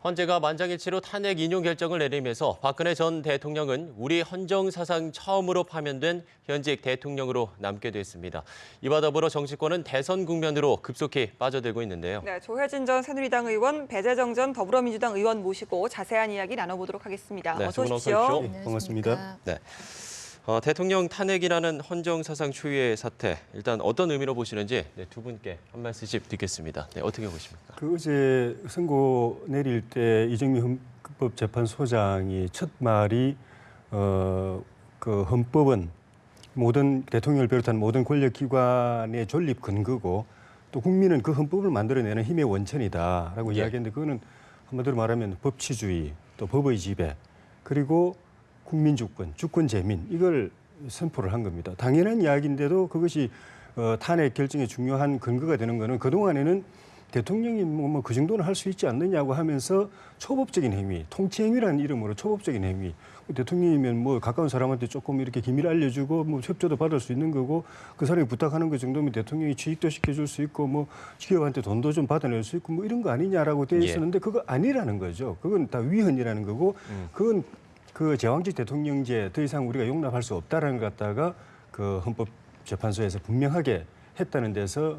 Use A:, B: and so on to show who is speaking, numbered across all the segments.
A: 헌재가 만장일치로 탄핵 인용 결정을 내리면서 박근혜 전 대통령은 우리 헌정 사상 처음으로 파면된 현직 대통령으로 남게 됐습니다. 이와 더불어 정치권은 대선 국면으로 급속히 빠져들고 있는데요.
B: 네, 조혜진 전 새누리당 의원, 배재정 전 더불어민주당 의원 모시고 자세한 이야기 나눠보도록 하겠습니다.
A: 네,
B: 어서
A: 어서
B: 오십시오.
A: 오십시오.
C: 네, 반갑습니다.
A: 네. 대통령 탄핵이라는 헌정 사상 초유의 사태, 일단 어떤 의미로 보시는지 두 분께 한 말씀씩 듣겠습니다. 네, 어떻게 보십니까?
C: 어제 선고 내릴 때 이정미 헌법재판소장이 첫 말이 그 헌법은 모든 대통령을 비롯한 모든 권력기관의 존립 근거고 또 국민은 그 헌법을 만들어내는 힘의 원천이다라고 이야기했는데 그거는 한마디로 말하면 법치주의, 또 법의 지배, 그리고 국민주권, 주권재민 이걸 선포를 한 겁니다. 당연한 이야기인데도 그것이 탄핵 결정에 중요한 근거가 되는 거는 그동안에는 대통령이 뭐 그 정도는 할 수 있지 않느냐고 하면서 초법적인 행위, 통치행위라는 이름으로 초법적인 행위. 대통령이면 뭐 가까운 사람한테 조금 이렇게 기밀 알려주고 뭐 협조도 받을 수 있는 거고 그 사람이 부탁하는 거 정도면 대통령이 취직도 시켜줄 수 있고 뭐 기업한테 돈도 좀 받아낼 수 있고 뭐 이런 거 아니냐라고 되어 있었는데 그거 아니라는 거죠. 그건 다 위헌이라는 거고 그건 그 제왕적 대통령제 더 이상 우리가 용납할 수 없다라는 것 갖다가 그 헌법재판소에서 분명하게 했다는 데서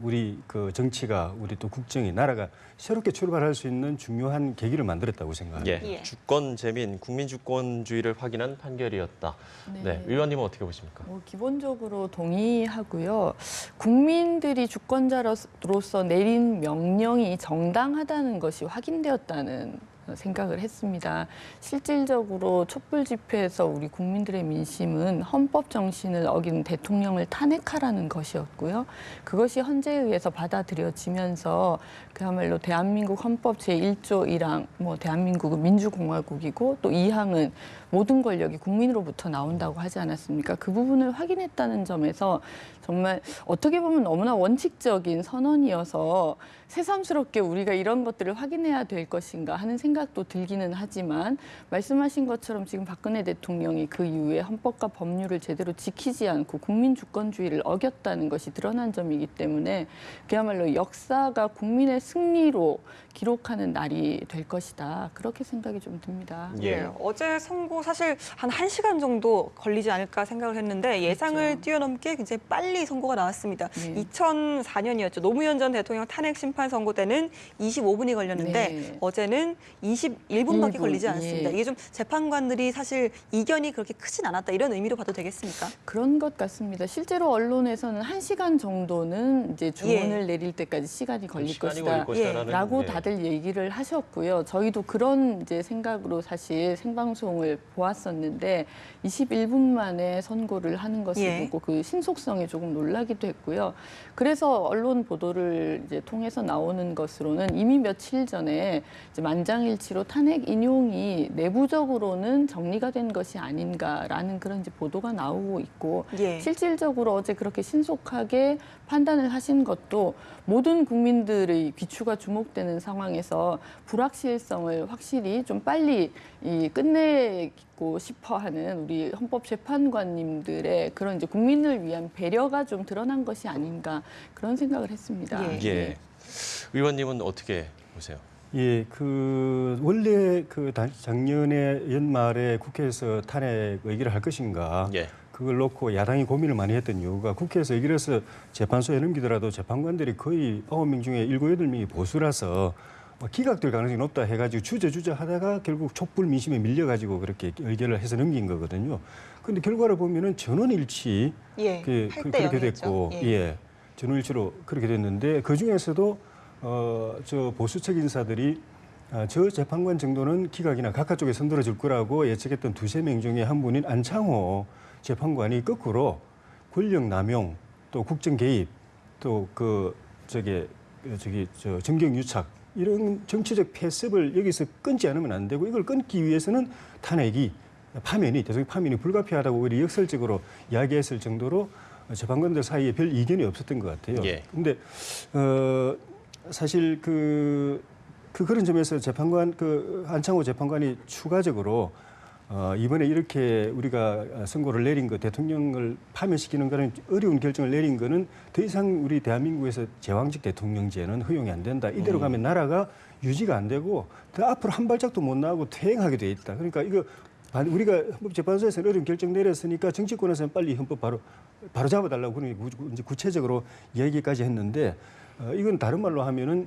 C: 우리 그 정치가 우리 또 국정이 나라가 새롭게 출발할 수 있는 중요한 계기를 만들었다고 생각합니다.
A: 예, 주권 재민, 국민 주권주의를 확인한 판결이었다. 네, 의원님은 어떻게 보십니까?
D: 기본적으로 동의하고요. 국민들이 주권자로서 내린 명령이 정당하다는 것이 확인되었다는 생각을 했습니다. 실질적으로 촛불 집회에서 우리 국민들의 민심은 헌법 정신을 어긴 대통령을 탄핵하라는 것이었고요. 그것이 헌재에 의해서 받아들여지면서 그야말로 대한민국 헌법 제1조 1항, 대한민국은 민주공화국이고 또 2항은 모든 권력이 국민으로부터 나온다고 하지 않았습니까? 그 부분을 확인했다는 점에서 정말 어떻게 보면 너무나 원칙적인 선언이어서 새삼스럽게 우리가 이런 것들을 확인해야 될 것인가 하는 생각도 들기는 하지만 말씀하신 것처럼 지금 박근혜 대통령이 그 이후에 헌법과 법률을 제대로 지키지 않고 국민 주권주의를 어겼다는 것이 드러난 점이기 때문에 그야말로 역사가 국민의 승리로 기록하는 날이 될 것이다. 그렇게 생각이 좀 듭니다.
B: 네, 어제 선고 사실 한 1시간 정도 걸리지 않을까 생각을 했는데 예상을
D: 그렇죠.
B: 뛰어넘게 굉장히 빨리 선고가 나왔습니다.
D: 네.
B: 2004년이었죠. 노무현 전 대통령 탄핵 심판 선고 때는 25분이 걸렸는데
D: 네.
B: 어제는 21분밖에
D: 1분,
B: 걸리지 않았습니다.
D: 예.
B: 이게 좀 재판관들이 사실 이견이 그렇게 크진 않았다 이런 의미로 봐도 되겠습니까?
D: 그런 것 같습니다. 실제로 언론에서는 1시간 정도는 이제 주문을 내릴 때까지 시간이 걸릴
A: 시간이
D: 것이다.
A: 걸릴 것이다라는,
D: 라고
A: 네.
D: 다들 얘기를 하셨고요. 저희도 그런 이제 생각으로 사실 생방송을 보았었는데 21분 만에 선고를 하는 것을 보고 그 신속성에 조금 놀라기도 했고요. 그래서 언론 보도를 이제 통해서 나오는 것으로는 이미 며칠 전에 이제 만장일치로 탄핵 인용이 내부적으로는 정리가 된 것이 아닌가라는 그런 이제 보도가 나오고 있고 실질적으로 어제 그렇게 신속하게 판단을 하신 것도 모든 국민들의 귀추가 주목되는 상황에서 불확실성을 확실히 좀 빨리 끝내고 싶어하는 우리 헌법재판관님들의 그런 이제 국민을 위한 배려가 좀 드러난 것이 아닌가 그런 생각을 했습니다.
A: 예. 의원님은 어떻게 보세요?
C: 예, 원래 작년에 연말에 국회에서 탄핵 의결을 할 것인가. 그걸 놓고 야당이 고민을 많이 했던 이유가 국회에서 의결 해서 재판소에 넘기더라도 재판관들이 거의 9명 중에 7, 8명이 보수라서 기각될 가능성이 높다 해가지고 주저주저 하다가 결국 촛불 민심에 밀려가지고 그렇게 의결을 해서 넘긴 거거든요. 그런데 결과를 보면은 전원일치 그렇게 됐고, 전원일치로 그렇게 됐는데 그 중에서도 저 보수 측 인사들이 저 재판관 정도는 기각이나 각하 쪽에 선들어 줄 거라고 예측했던 2~3명 중에 한 분인 안창호 재판관이 거꾸로 권력 남용, 또 국정 개입, 또 정경 유착 이런 정치적 폐습을 여기서 끊지 않으면 안 되고 이걸 끊기 위해서는 대통령 파면이 불가피하다고 오히려 역설적으로 이야기했을 정도로 재판관들 사이에 별 이견이 없었던 것 같아요. 그런데 사실 그런 점에서 안창호 재판관이 추가적으로 이번에 이렇게 우리가 선고를 내린 거, 대통령을 파면시키는 거는 어려운 결정을 내린 거는 더 이상 우리 대한민국에서 제왕적 대통령제는 허용이 안 된다. 이대로 가면 나라가 유지가 안 되고 더 앞으로 한 발짝도 못 나가고 퇴행하게 돼 있다. 그러니까 이거 우리가 헌법재판소에서 어려운 결정 내렸으니까 정치권에서는 빨리 헌법 바로 잡아달라고 그런 이제 구체적으로 얘기까지 했는데 이건 다른 말로 하면은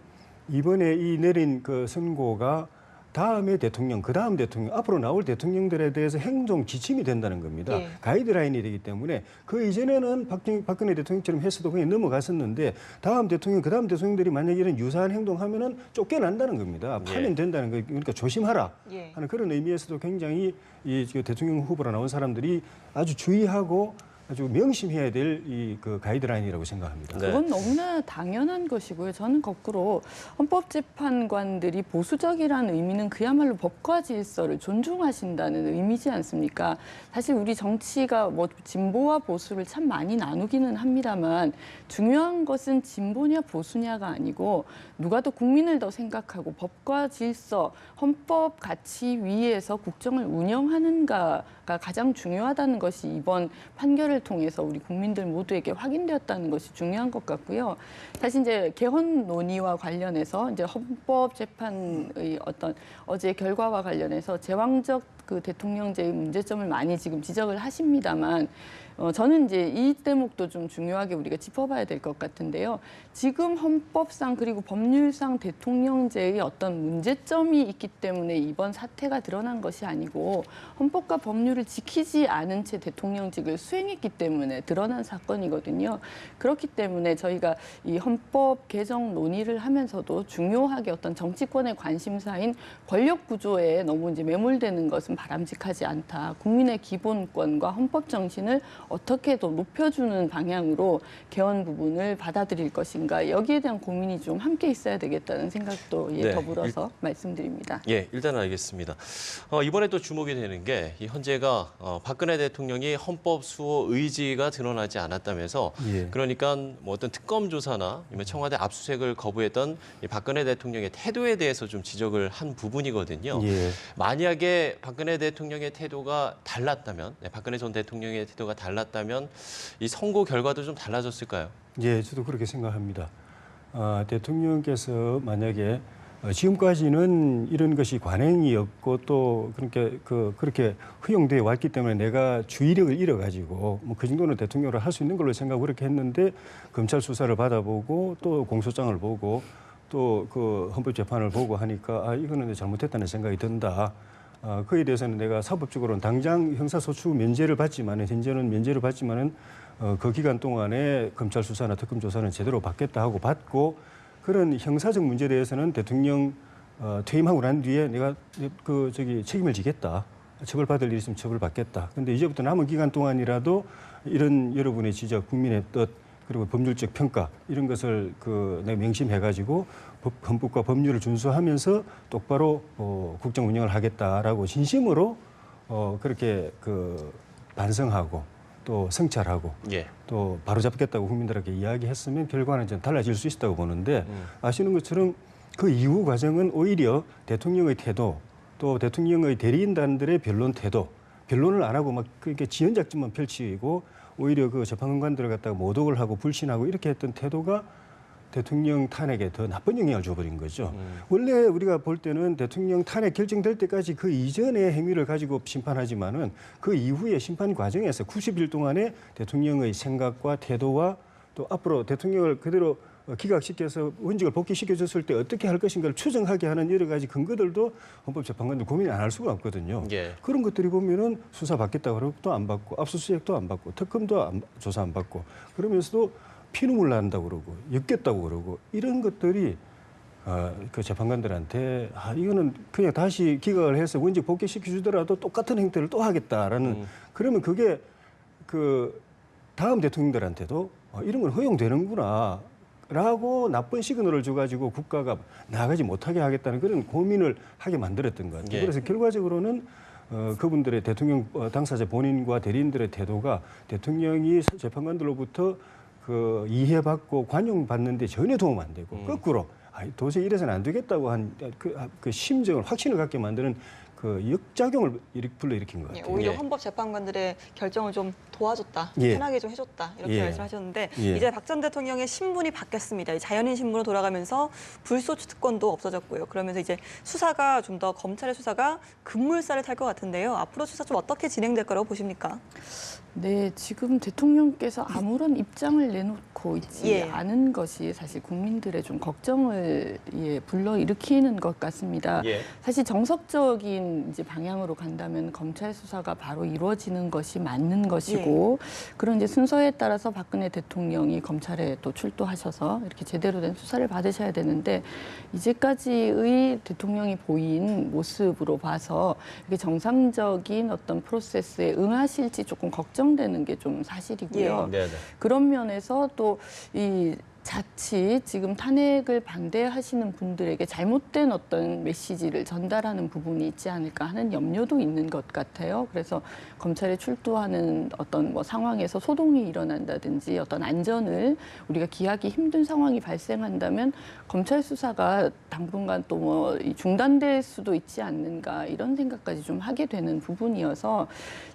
C: 이번에 이 내린 그 선고가 다음에 대통령, 그 다음 대통령, 앞으로 나올 대통령들에 대해서 행동 지침이 된다는 겁니다.
B: 예.
C: 가이드라인이 되기 때문에 그 이전에는 박근혜 대통령처럼 했어도 그냥 넘어갔었는데 다음 대통령, 그 다음 대통령들이 만약에 이런 유사한 행동하면은 쫓겨난다는 겁니다. 파면 된다는 거. 그러니까 조심하라
B: 예.
C: 하는 그런 의미에서도 굉장히 이 대통령 후보로 나온 사람들이 아주 주의하고 아주 명심해야 될 이 그 가이드라인이라고 생각합니다.
A: 네.
D: 그건 너무나 당연한 것이고요. 저는 거꾸로 헌법재판관들이 보수적이라는 의미는 그야말로 법과 질서를 존중하신다는 의미지 않습니까? 사실 우리 정치가 뭐 진보와 보수를 참 많이 나누기는 합니다만 중요한 것은 진보냐 보수냐가 아니고 누가 더 국민을 더 생각하고 법과 질서, 헌법 가치 위에서 국정을 운영하는가가 가장 중요하다는 것이 이번 판결을 통해서 우리 국민들 모두에게 확인되었다는 것이 중요한 것 같고요. 사실 이제 개헌 논의와 관련해서 이제 헌법재판의 어떤 어제 결과와 관련해서 제왕적 그 대통령제의 문제점을 많이 지금 지적을 하십니다만 저는 이제 이 대목도 좀 중요하게 우리가 짚어봐야 될 것 같은데요. 지금 헌법상 그리고 법률상 대통령제의 어떤 문제점이 있기 때문에 이번 사태가 드러난 것이 아니고 헌법과 법률을 지키지 않은 채 대통령직을 수행했기 때문에 드러난 사건이거든요. 그렇기 때문에 저희가 이 헌법 개정 논의를 하면서도 중요하게 어떤 정치권의 관심사인 권력 구조에 너무 이제 매몰되는 것은 바람직하지 않다. 국민의 기본권과 헌법 정신을 어떻게 더 높여주는 방향으로 개헌 부분을 받아들일 것인가 여기에 대한 고민이 좀 함께 있어야 되겠다는 생각도
A: 네,
D: 더불어서 말씀드립니다.
A: 예, 일단 알겠습니다. 이번에 또 주목이 되는 게 이 헌재가 박근혜 대통령이 헌법 수호 의지가 드러나지 않았다면서
C: 예.
A: 그러니까 뭐 어떤 특검 조사나 아니면 청와대 압수수색을 거부했던 이 박근혜 대통령의 태도에 대해서 좀 지적을 한 부분이거든요.
C: 예.
A: 만약에 박근혜 대통령의 태도가 달랐다면, 박근혜 전 대통령의 태도가 달랐다면 이 선고 결과도 좀 달라졌을까요?
C: 예, 저도 그렇게 생각합니다. 대통령께서 만약에 지금까지는 이런 것이 관행이었고 또 그렇게 허용되어 왔기 때문에 내가 주의력을 잃어가지고 뭐 그 정도는 대통령으로 할 수 있는 걸로 생각하고 그렇게 했는데 검찰 수사를 받아보고 또 공소장을 보고 또 그 헌법재판을 보고 하니까 이거는 잘못했다는 생각이 든다. 그에 대해서는 내가 사법적으로는 당장 형사소추 면제를 받지만은 현재는 면제를 받지만은 그 기간 동안에 검찰 수사나 특검 조사는 제대로 받겠다 하고 받고 그런 형사적 문제에 대해서는 대통령 퇴임하고 난 뒤에 내가 책임을 지겠다. 처벌받을 일 있으면 처벌받겠다. 그런데 이제부터 남은 기간 동안이라도 이런 여러분의 지적, 국민의 뜻 그리고 법률적 평가 이런 것을 내가 명심해가지고 헌법과 법률을 준수하면서 똑바로 국정 운영을 하겠다라고 진심으로 그렇게 반성하고 또 성찰하고
A: 예.
C: 또 바로잡겠다고 국민들에게 이야기했으면 결과는 좀 달라질 수 있다고 보는데 아시는 것처럼 그 이후 과정은 오히려 대통령의 태도 또 대통령의 대리인단들의 변론 태도 변론을 안 하고 막 그렇게 지연 작전만 펼치고 오히려 그 재판관들을 갖다가 모독을 하고 불신하고 이렇게 했던 태도가 대통령 탄핵에 더 나쁜 영향을 줘버린 거죠. 원래 우리가 볼 때는 대통령 탄핵 결정될 때까지 그 이전의 행위를 가지고 심판하지만은 그 이후의 심판 과정에서 90일 동안에 대통령의 생각과 태도와 또 앞으로 대통령을 그대로 기각시켜서 원직을 복귀시켜줬을 때 어떻게 할 것인가를 추정하게 하는 여러 가지 근거들도 헌법재판관들 고민 안 할 수가 없거든요.
A: 예.
C: 그런 것들이 보면은 수사 받겠다고 그러고 또 안 받고 압수수색도 안 받고 특검도 조사 안 받고 그러면서도 피눈물 난다고 그러고 엮겠다고 그러고 이런 것들이 그 재판관들한테 이거는 그냥 다시 기각을 해서 원직 복귀시켜 주더라도 똑같은 행태를 또 하겠다라는 그러면 그게 그 다음 대통령들한테도 이런 건 허용되는구나. 라고 나쁜 시그널을 줘가지고 국가가 나아가지 못하게 하겠다는 그런 고민을 하게 만들었던 것 같아요.
A: 예.
C: 그래서 결과적으로는 그분들의 대통령 당사자 본인과 대리인들의 태도가 대통령이 재판관들로부터 이해받고 관용받는데 전혀 도움 안 되고 거꾸로 도저히 이래서는 안 되겠다고 한 그 심정을 확신을 갖게 만드는 그 역작용을 불러일으킨 것
B: 예,
C: 같아요.
B: 오히려
A: 예.
B: 헌법재판관들의 결정을 좀 도와줬다,
C: 예.
B: 편하게 좀 해줬다 이렇게
C: 예.
B: 말씀하셨는데
C: 예.
B: 이제 박 전 대통령의 신분이 바뀌었습니다. 자연인 신분으로 돌아가면서 불소추 특권도 없어졌고요. 그러면서 이제 수사가 좀 더 검찰의 수사가 급물살을 탈 것 같은데요. 앞으로 수사 좀 어떻게 진행될 거라고 보십니까?
D: 네, 지금 대통령께서 아무런 입장을 내놓고 있지
B: 예.
D: 않은 것이 사실 국민들의 좀 걱정을 불러일으키는 것 같습니다.
A: 예.
D: 사실 정석적인 이제 방향으로 간다면 검찰 수사가 바로 이루어지는 것이 맞는 것이고 그런 이제 순서에 따라서 박근혜 대통령이 검찰에 또 출두하셔서 이렇게 제대로 된 수사를 받으셔야 되는데 이제까지의 대통령이 보인 모습으로 봐서 이렇게 정상적인 어떤 프로세스에 응하실지 조금 걱정되는 게 좀 사실이고요.
A: 네, 네.
D: 그런 면에서 또 이 자칫 지금 탄핵을 반대하시는 분들에게 잘못된 어떤 메시지를 전달하는 부분이 있지 않을까 하는 염려도 있는 것 같아요. 그래서 검찰에 출두하는 어떤 뭐 상황에서 소동이 일어난다든지 어떤 안전을 우리가 기하기 힘든 상황이 발생한다면 검찰 수사가 당분간 또 뭐 중단될 수도 있지 않는가 이런 생각까지 좀 하게 되는 부분이어서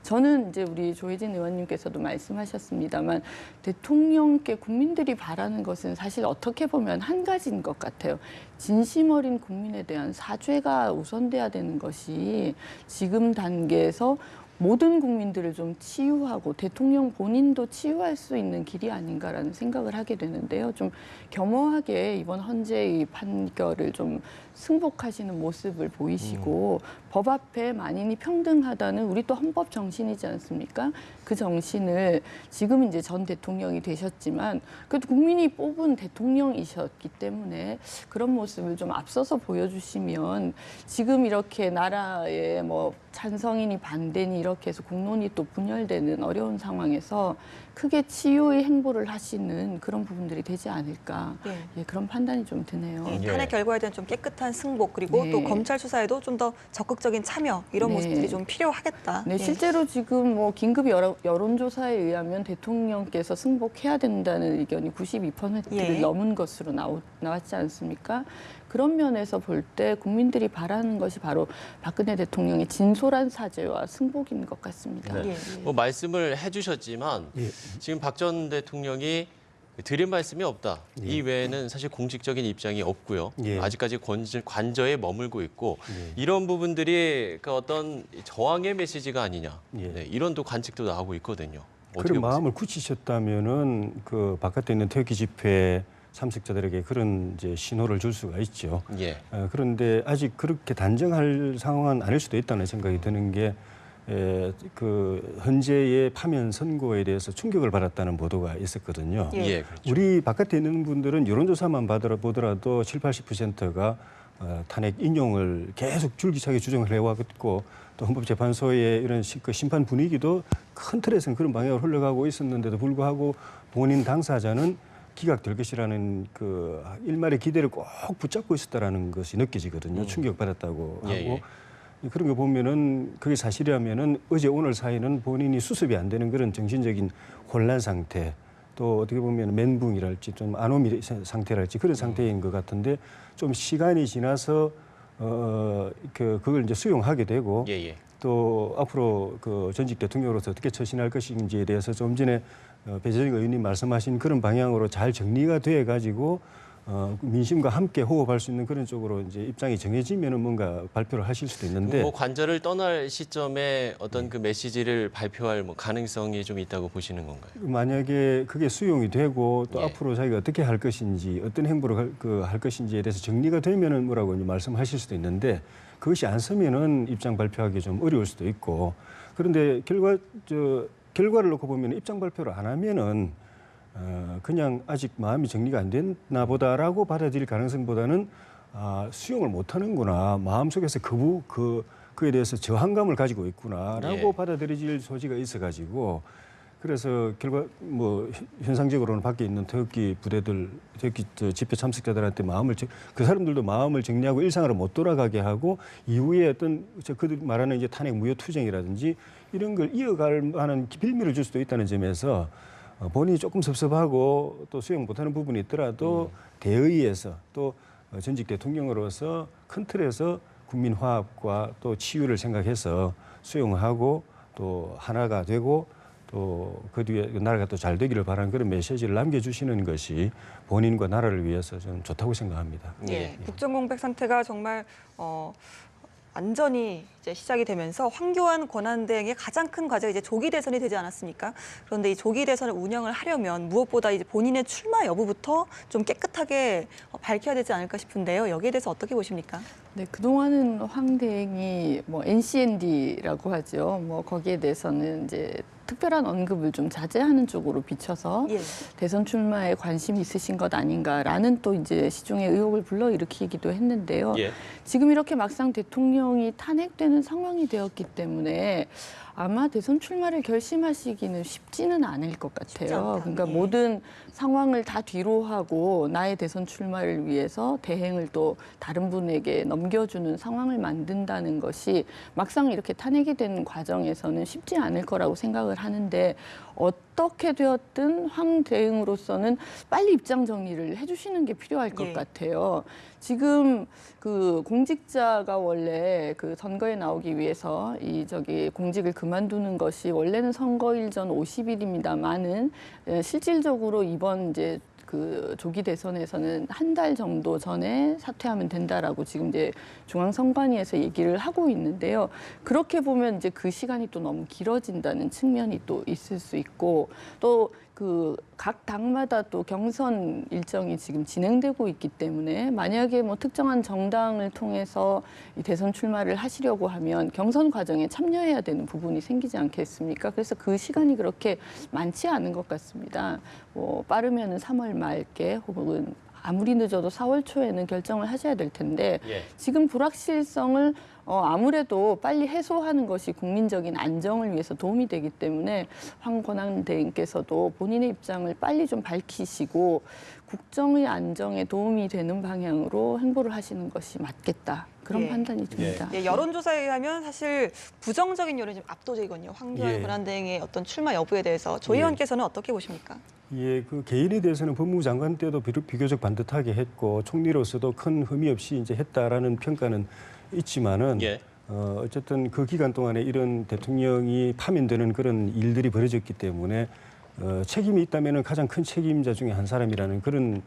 D: 저는 이제 우리 조혜진 의원님께서도 말씀하셨습니다만 대통령께 국민들이 바라는 것은 사실 어떻게 보면 한 가지인 것 같아요. 진심 어린 국민에 대한 사죄가 우선돼야 되는 것이 지금 단계에서 모든 국민들을 좀 치유하고 대통령 본인도 치유할 수 있는 길이 아닌가라는 생각을 하게 되는데요. 좀 겸허하게 이번 헌재의 판결을 좀 승복하시는 모습을 보이시고 법 앞에 만인이 평등하다는 우리 또 헌법 정신이지 않습니까? 그 정신을 지금 이제 전 대통령이 되셨지만 그래도 국민이 뽑은 대통령이셨기 때문에 그런 모습을 좀 앞서서 보여주시면 지금 이렇게 나라에 뭐 찬성이니 반대니 이렇게 해서 공론이 또 분열되는 어려운 상황에서 크게 치유의 행보를 하시는 그런 부분들이 되지 않을까 예, 그런 판단이 좀 드네요.
B: 예,
A: 예.
B: 탄핵 결과에 대한 좀 깨끗한 승복 그리고
D: 네.
B: 또 검찰 수사에도 좀 더 적극적인 참여 이런
D: 네.
B: 모습들이 좀 필요하겠다.
D: 네,
B: 예.
D: 실제로 지금 뭐 긴급 여론조사에 의하면 대통령께서 승복해야 된다는 의견이 92%를
B: 예.
D: 넘은 것으로 나왔지 않습니까? 그런 면에서 볼 때 국민들이 바라는 것이 바로 박근혜 대통령의 진솔한 사죄와 승복인 것 같습니다.
A: 네.
B: 예, 예.
A: 뭐 말씀을 해주셨지만
C: 예.
A: 지금 박 전 대통령이 드린 말씀이 없다.
C: 예.
A: 이 외에는 사실 공식적인 입장이 없고요.
C: 예.
A: 아직까지 관저에 머물고 있고
C: 예.
A: 이런 부분들이 그 어떤 저항의 메시지가 아니냐.
C: 예.
A: 네, 이런 또 관측도 나오고 있거든요. 어떻게
C: 그런
A: 보세요?
C: 마음을 굳히셨다면은 그 바깥에 있는 태극기 집회 참석자들에게 그런 이제 신호를 줄 수가 있죠.
A: 예.
C: 그런데 아직 그렇게 단정할 상황은 아닐 수도 있다는 생각이 드는 게 그 헌재의 파면 선고에 대해서 충격을 받았다는 보도가 있었거든요.
B: 예.
A: 예, 그렇죠.
C: 우리 바깥에 있는 분들은 여론조사만 보더라도 70~80%가 탄핵 인용을 계속 줄기차게 주장을 해왔고 또 헌법재판소의 이런 그 심판 분위기도 큰 틀에서는 그런 방향으로 흘러가고 있었는데도 불구하고 본인 당사자는 기각될 것이라는 그 일말의 기대를 꼭 붙잡고 있었다라는 것이 느껴지거든요. 충격받았다고 하고.
A: 예, 예.
C: 그런 거 보면은 그게 사실이라면은 어제 오늘 사이는 본인이 수습이 안 되는 그런 정신적인 혼란 상태 또 어떻게 보면 멘붕이랄지 좀 아노미 상태랄지 그런 상태인 것 같은데 좀 시간이 지나서 그걸 이제 수용하게 되고
A: 예, 예.
C: 또 앞으로 그 전직 대통령으로서 어떻게 처신할 것인지에 대해서 좀 전에 배재정 의원님 말씀하신 그런 방향으로 잘 정리가 돼 가지고 민심과 함께 호흡할 수 있는 그런 쪽으로 이제 입장이 정해지면은 뭔가 발표를 하실 수도 있는데
A: 뭐 관저를 떠날 시점에 어떤 그 메시지를 발표할 뭐 가능성이 좀 있다고 보시는 건가요?
C: 만약에 그게 수용이 되고 또
A: 예.
C: 앞으로 자기가 어떻게 할 것인지 어떤 행보를 할 것인지에 대해서 정리가 되면은 뭐라고 이제 말씀하실 수도 있는데 그것이 안 서면은 입장 발표하기 좀 어려울 수도 있고 그런데 결과를 놓고 보면 입장 발표를 안 하면은 그냥 아직 마음이 정리가 안 됐나 보다라고 받아들일 가능성보다는 수용을 못 하는구나. 마음속에서 그에 대해서 저항감을 가지고 있구나라고
A: 예.
C: 받아들여질 소지가 있어 가지고 그래서 결과 뭐 현상적으로는 밖에 있는 태극기 부대들, 태극기 집회 참석자들한테 그 사람들도 마음을 정리하고 일상으로 못 돌아가게 하고 이후에 어떤 그들 말하는 이제 탄핵 무효 투쟁이라든지 이런 걸 이어갈 만한 빌미를 줄 수도 있다는 점에서 본인이 조금 섭섭하고 또 수용 못하는 부분이 있더라도 대의에서 또 전직 대통령으로서 큰 틀에서 국민 화합과 또 치유를 생각해서 수용하고 또 하나가 되고 또 그 뒤에 나라가 또 잘 되기를 바라는 그런 메시지를 남겨주시는 것이 본인과 나라를 위해서 저는 좋다고 생각합니다.
B: 예, 국정공백 상태가 정말 완전히 이제 시작이 되면서 황교안 권한대행의 가장 큰 과제가 이제 조기 대선이 되지 않았습니까? 그런데 이 조기 대선을 운영을 하려면 무엇보다 이제 본인의 출마 여부부터 좀 깨끗하게 밝혀야 되지 않을까 싶은데요. 여기에 대해서 어떻게 보십니까?
D: 네, 그동안은 황 대행이 뭐 NCND라고 하죠. 뭐 거기에 대해서는 이제 특별한 언급을 좀 자제하는 쪽으로 비춰서
B: 예.
D: 대선 출마에 관심이 있으신 것 아닌가라는 또 이제 시중의 의혹을 불러일으키기도 했는데요.
A: 예.
D: 지금 이렇게 막상 대통령이 탄핵되는 상황이 되었기 때문에 아마 대선 출마를 결심하시기는 쉽지는 않을 것
B: 쉽지
D: 같아요.
B: 않다.
D: 그러니까
B: 예.
D: 모든 상황을 다 뒤로 하고 나의 대선 출마를 위해서 대행을 또 다른 분에게 넘겨주는 상황을 만든다는 것이 막상 이렇게 탄핵이 되는 과정에서는 쉽지 않을 거라고 생각을 하는데 어떻게 되었든 황 대행으로서는 빨리 입장 정리를 해주시는 게 필요할 것
B: 예.
D: 같아요. 지금 그 공직자가 원래 그 선거에 나오기 위해서 공직을 그만두는 것이 원래는 선거일 전 50일입니다만은 실질적으로 이번 이제 그 조기 대선에서는 한 달 정도 전에 사퇴하면 된다라고 지금 이제 중앙선관위에서 얘기를 하고 있는데요. 그렇게 보면 이제 그 시간이 또 너무 길어진다는 측면이 또 있을 수 있고 또 그 각 당마다 또 경선 일정이 지금 진행되고 있기 때문에 만약에 뭐 특정한 정당을 통해서 이 대선 출마를 하시려고 하면 경선 과정에 참여해야 되는 부분이 생기지 않겠습니까? 그래서 그 시간이 그렇게 많지 않은 것 같습니다. 뭐 빠르면은 3월 말께 혹은 아무리 늦어도 4월 초에는 결정을 하셔야 될 텐데
A: 예.
D: 지금 불확실성을 아무래도 빨리 해소하는 것이 국민적인 안정을 위해서 도움이 되기 때문에 황 권한대행께서도 본인의 입장을 빨리 좀 밝히시고 국정의 안정에 도움이 되는 방향으로 행보를 하시는 것이 맞겠다. 그런
B: 예.
D: 판단이 듭니다.
B: 예, 여론조사에 의하면 사실 부정적인 여론이 좀 압도적이거든요. 황교안
C: 예.
B: 권한대행의 어떤 출마 여부에 대해서 조 의원께서는 어떻게 보십니까?
C: 예, 그 개인에 대해서는 법무부 장관 때도 비교적 반듯하게 했고 총리로서도 큰 흠이 없이 이제 했다라는 평가는 있지만은
A: 예.
C: 어쨌든 그 기간 동안에 이런 대통령이 파면되는 그런 일들이 벌어졌기 때문에 책임이 있다면은 가장 큰 책임자 중에 한 사람이라는 그런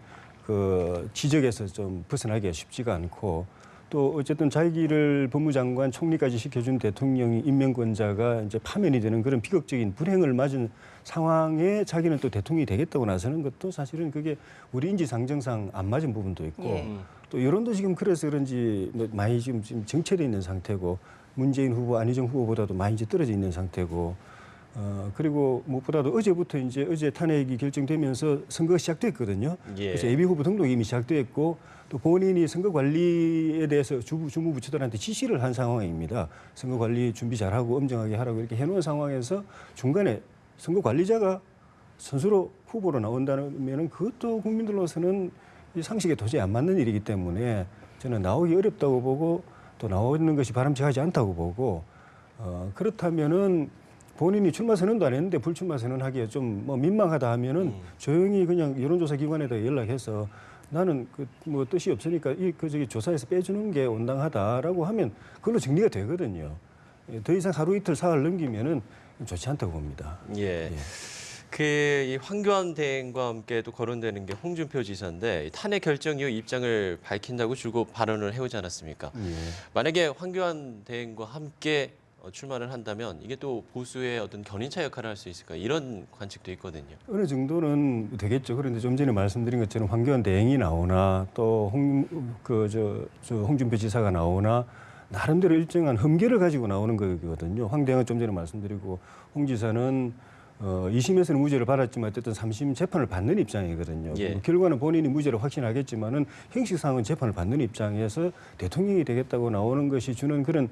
C: 그 지적에서 좀 벗어나기가 쉽지가 않고 또 어쨌든 자기를 법무장관 총리까지 시켜준 대통령이 임명권자가 이제 파면이 되는 그런 비극적인 불행을 맞은 상황에 자기는 또 대통령이 되겠다고 나서는 것도 사실은 그게 우리 인지상정상 안 맞은 부분도 있고
B: 예.
C: 또 여론도 지금 그래서 그런지 많이 지금 정체돼 있는 상태고 문재인 후보, 안희정 후보보다도 많이 이제 떨어져 있는 상태고 그리고 무엇보다도 어제부터 이제 어제 탄핵이 결정되면서 선거가 시작됐거든요.
A: 예.
C: 그래서 예비 후보 등록이 이미 시작됐고 또 본인이 선거 관리에 대해서 주무부처들한테 지시를 한 상황입니다. 선거 관리 준비 잘하고 엄정하게 하라고 이렇게 해놓은 상황에서 중간에 선거 관리자가 선수로 후보로 나온다면 그것도 국민들로서는 이 상식에 도저히 안 맞는 일이기 때문에 저는 나오기 어렵다고 보고 또 나오는 것이 바람직하지 않다고 보고 그렇다면은 본인이 출마 선언도 안 했는데 불출마 선언하기에 좀 뭐 민망하다 하면은 조용히 그냥 여론조사 기관에다 연락해서 나는 그 뭐 뜻이 없으니까 저기 조사에서 빼주는 게 온당하다라고 하면 그걸로 정리가 되거든요. 더 이상 하루 이틀 사흘 넘기면은 좋지 않다고 봅니다.
A: 예.
C: 예.
A: 이 황교안 대행과 함께 또 거론되는 게 홍준표 지사인데 탄핵 결정 이후 입장을 밝힌다고 줄곧 발언을 해오지 않았습니까?
C: 예.
A: 만약에 황교안 대행과 함께 출마를 한다면 이게 또 보수의 어떤 견인차 역할을 할 수 있을까 이런 관측도 있거든요.
C: 어느 정도는 되겠죠. 그런데 좀 전에 말씀드린 것처럼 황교안 대행이 나오나 또 홍준표 지사가 나오나 나름대로 일정한 흠결을 가지고 나오는 거거든요. 황 대행은 좀 전에 말씀드리고 홍 지사는 2심에서는 무죄를 받았지만 어쨌든 3심 재판을 받는 입장이거든요.
A: 예.
C: 결과는 본인이 무죄를 확신하겠지만은 형식상은 재판을 받는 입장에서 대통령이 되겠다고 나오는 것이 주는 그런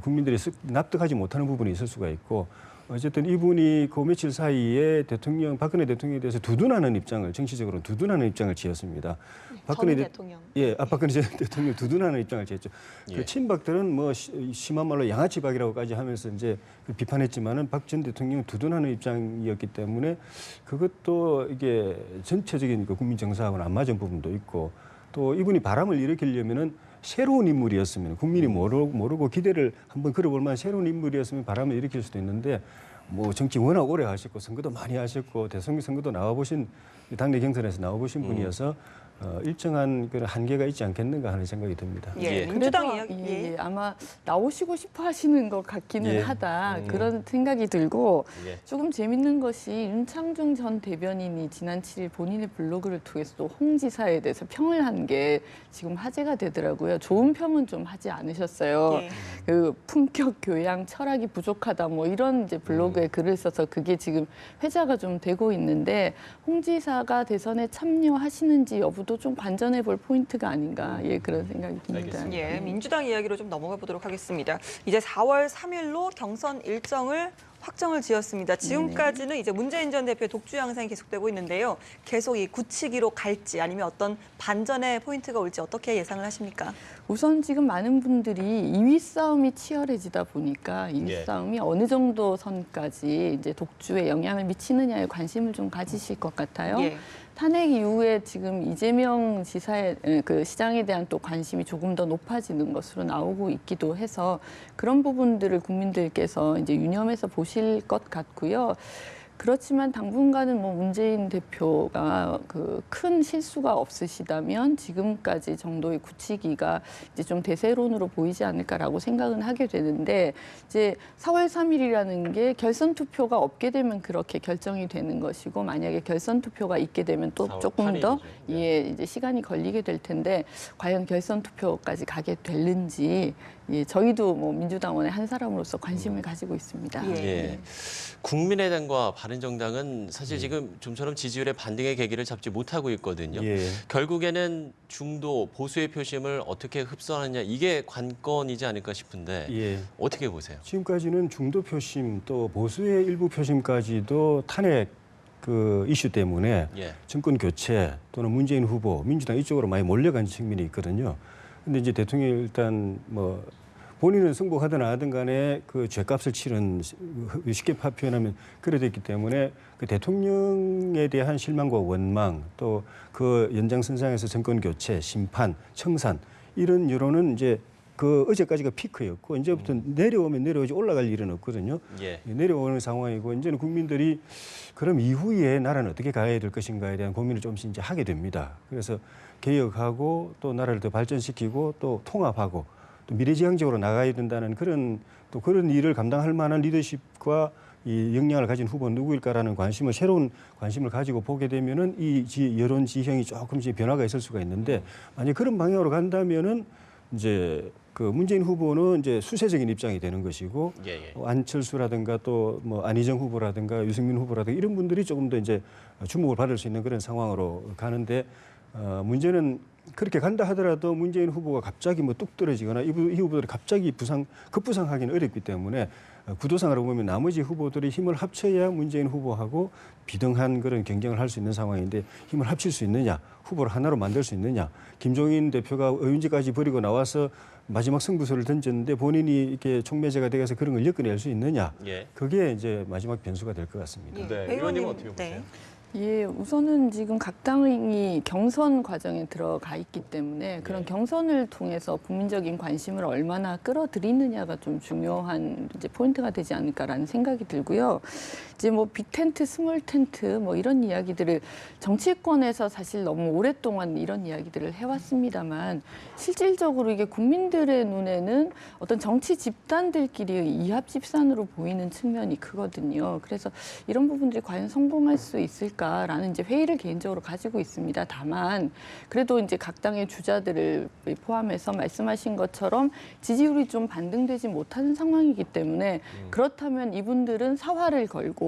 C: 국민들이 납득하지 못하는 부분이 있을 수가 있고 어쨌든 이분이 그 며칠 사이에 박근혜 대통령에 대해서 두둔하는 입장을 정치적으로 두둔하는 입장을 취했습니다.
B: 전 대통령.
C: 박근혜 전 대통령 두둔하는 입장을 취했죠.
A: 예.
C: 그 친박들은 뭐 심한 말로 양아치박이라고까지 하면서 이제 비판했지만은 박 전 대통령 두둔하는 입장이었기 때문에 그것도 이게 전체적인 그 국민 정서하고는 안 맞은 부분도 있고 또 이분이 바람을 일으키려면은 새로운 인물이었으면 국민이 모르고 기대를 한번 걸어볼 만한 새로운 인물이었으면 바람을 일으킬 수도 있는데 뭐 정치 워낙 오래 하셨고 선거도 많이 하셨고 대통령 선거도 나와보신 당내 경선에서 나와보신 분이어서 일정한 그런 한계가 있지 않겠는가 하는 생각이 듭니다.
B: 예, 민주당
D: 그래도,
B: 이야기.
D: 예, 아마 나오시고 싶어 하시는 것 같기는
C: 예.
D: 하다. 그런 생각이 들고
A: 예.
D: 조금 재밌는 것이 윤창중 전 대변인이 지난 7일 본인의 블로그를 통해서 또 홍 지사에 대해서 평을 한 게 지금 화제가 되더라고요. 좋은 평은 좀 하지 않으셨어요.
B: 예.
D: 그 품격 교양 철학이 부족하다 뭐 이런 이제 블로그에 글을 써서 그게 지금 회자가 좀 되고 있는데 홍 지사가 대선에 참여하시는지 여부도 좀 관전해 볼 포인트가 아닌가 예 그런 생각이 듭니다.
A: 알겠습니다.
B: 예, 민주당 이야기로 좀 넘어가 보도록 하겠습니다. 이제 4월 3일로 경선 일정을 확정을 지었습니다. 지금까지는 이제 문재인 전 대표의 독주 양상이 계속되고 있는데요. 계속 이 굳히기로 갈지 아니면 어떤 반전의 포인트가 올지 어떻게 예상을 하십니까?
D: 우선 지금 많은 분들이 2위 싸움이 치열해지다 보니까 2위
A: 예.
D: 싸움이 어느 정도 선까지 이제 독주에 영향을 미치느냐에 관심을 좀 가지실 것 같아요.
B: 예.
D: 탄핵 이후에 지금 이재명 지사의 그 시장에 대한 또 관심이 조금 더 높아지는 것으로 나오고 있기도 해서 그런 부분들을 국민들께서 이제 유념해서 보실 것 같고요. 그렇지만 당분간은 뭐 문재인 대표가 그 큰 실수가 없으시다면 지금까지 정도의 굳히기가 이제 좀 대세론으로 보이지 않을까라고 생각은 하게 되는데 이제 4월 3일이라는 게 결선 투표가 없게 되면 그렇게 결정이 되는 것이고 만약에 결선 투표가 있게 되면 또
A: 4월
D: 조금
A: 8일이죠.
D: 더
A: 네.
D: 예, 이제 시간이 걸리게 될 텐데 과연 결선 투표까지 가게 될는지 예, 저희도 뭐 민주당원의 한 사람으로서 관심을 가지고 있습니다.
B: 예.
A: 예. 국민의당과 바른정당은 사실 지금 좀처럼 지지율의 반등의 계기를 잡지 못하고 있거든요.
C: 예.
A: 결국에는 중도 보수의 표심을 어떻게 흡수하느냐 이게 관건이지 않을까 싶은데
C: 예.
A: 어떻게 보세요?
C: 지금까지는 중도 표심 또 보수의 일부 표심까지도 탄핵 그 이슈 때문에
A: 예.
C: 정권 교체 또는 문재인 후보, 민주당 이쪽으로 많이 몰려간 측면이 있거든요. 근데 이제 대통령이 일단 뭐 본인은 승복하든 안 하든 간에 그 죗값을 치른 쉽게 표현하면 그래 됐기 때문에 그 대통령에 대한 실망과 원망 또 그 연장선상에서 정권 교체, 심판, 청산 이런 여론은 이제 그 어제까지가 피크였고 이제부터 내려오면 내려오지 올라갈 일은 없거든요.
A: 예.
C: 내려오는 상황이고 이제는 국민들이 그럼 이후에 나라는 어떻게 가야 될 것인가에 대한 고민을 좀씩 이제 하게 됩니다. 그래서 개혁하고 또 나라를 더 발전시키고 또 통합하고 또 미래지향적으로 나가야 된다는 그런 또 그런 일을 감당할 만한 리더십과 이 역량을 가진 후보는 누구일까라는 관심을 새로운 관심을 가지고 보게 되면은 이 여론 지형이 조금씩 변화가 있을 수가 있는데 만약 그런 방향으로 간다면은 이제 그 문재인 후보는 이제 수세적인 입장이 되는 것이고
A: 예, 예.
C: 안철수라든가 또 뭐 안희정 후보라든가 유승민 후보라든가 이런 분들이 조금 더 이제 주목을 받을 수 있는 그런 상황으로 가는데 문제는 그렇게 간다 하더라도 문재인 후보가 갑자기 뭐 뚝 떨어지거나 이 후보들이 갑자기 급부상하기는 어렵기 때문에 구도상으로 보면 나머지 후보들이 힘을 합쳐야 문재인 후보하고 비등한 그런 경쟁을 할 수 있는 상황인데 힘을 합칠 수 있느냐, 후보를 하나로 만들 수 있느냐. 김종인 대표가 의원직까지 버리고 나와서 마지막 승부수를 던졌는데 본인이 이렇게 촉매제가 되어서 그런 걸 엮어낼 수 있느냐.
A: 예.
C: 그게 이제 마지막 변수가 될 것 같습니다.
B: 예.
A: 네,
B: 배
A: 의원님은
B: 의원님,
A: 어떻게 보세요?
D: 예, 우선은 지금 각 당이 경선 과정에 들어가 있기 때문에 그런
A: 네.
D: 경선을 통해서 국민적인 관심을 얼마나 끌어들이느냐가 좀 중요한 이제 포인트가 되지 않을까라는 생각이 들고요. 이제 뭐 빅텐트, 스몰 텐트 뭐 이런 이야기들을 정치권에서 사실 너무 오랫동안 이런 이야기들을 해왔습니다만 실질적으로 이게 국민들의 눈에는 어떤 정치 집단들끼리의 이합 집산으로 보이는 측면이 크거든요. 그래서 이런 부분들이 과연 성공할 수 있을까라는 이제 회의를 개인적으로 가지고 있습니다. 다만 그래도 이제 각 당의 주자들을 포함해서 말씀하신 것처럼 지지율이 좀 반등되지 못하는 상황이기 때문에 그렇다면 이분들은 사활을 걸고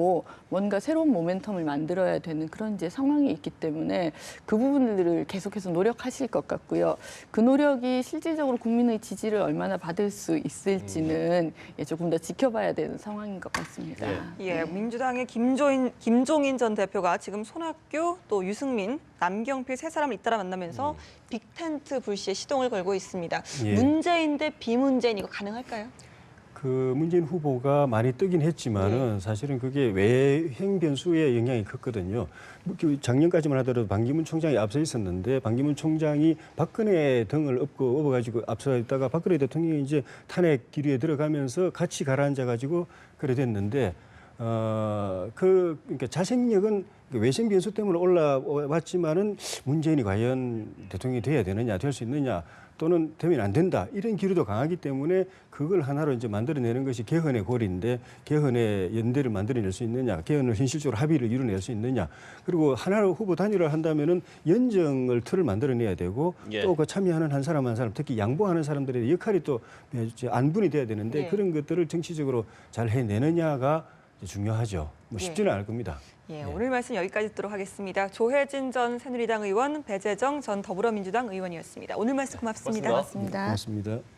D: 뭔가 새로운 모멘텀을 만들어야 되는 그런 이제 상황이 있기 때문에 그 부분들을 계속해서 노력하실 것 같고요. 그 노력이 실질적으로 국민의 지지를 얼마나 받을 수 있을지는 조금 더 지켜봐야 되는 상황인 것 같습니다.
B: 예, 민주당의 김종인 전 대표가 지금 손학규 또 유승민, 남경필 세 사람을 잇따라 만나면서 빅텐트 불시에 시동을 걸고 있습니다.
C: 예.
B: 문재인 대 비문재인 이거 가능할까요?
C: 그 문재인 후보가 많이 뜨긴 했지만은 사실은 그게 외행 변수의 영향이 컸거든요. 작년까지만 하더라도 반기문 총장이 앞서 있었는데 반기문 총장이 박근혜 등을 업어가지고 앞서 있다가 박근혜 대통령이 이제 탄핵 기류에 들어가면서 같이 가라앉아가지고 그래 됐는데 그러니까 자생력은 외생 변수 때문에 올라왔지만은 문재인이 과연 대통령이 돼야 되느냐, 될 수 있느냐, 또는 되면 안 된다 이런 기류도 강하기 때문에 그걸 하나로 이제 만들어내는 것이 개헌의 고리인데 개헌의 연대를 만들어낼 수 있느냐, 개헌을 현실적으로 합의를 이뤄낼 수 있느냐, 그리고 하나로 후보 단일화를 한다면은 연정을 틀을 만들어내야 되고
A: 예.
C: 또 그 참여하는 한 사람 한 사람, 특히 양보하는 사람들의 역할이 또 안분이 돼야 되는데
B: 예.
C: 그런 것들을 정치적으로 잘 해내느냐가 중요하죠. 뭐 쉽지는 않을 겁니다.
B: 예, 오늘 말씀 여기까지 듣도록 하겠습니다. 조혜진 전 새누리당 의원, 배재정 전 더불어민주당 의원이었습니다. 오늘 말씀 고맙습니다.
A: 고맙습니다.
D: 고맙습니다.
C: 고맙습니다.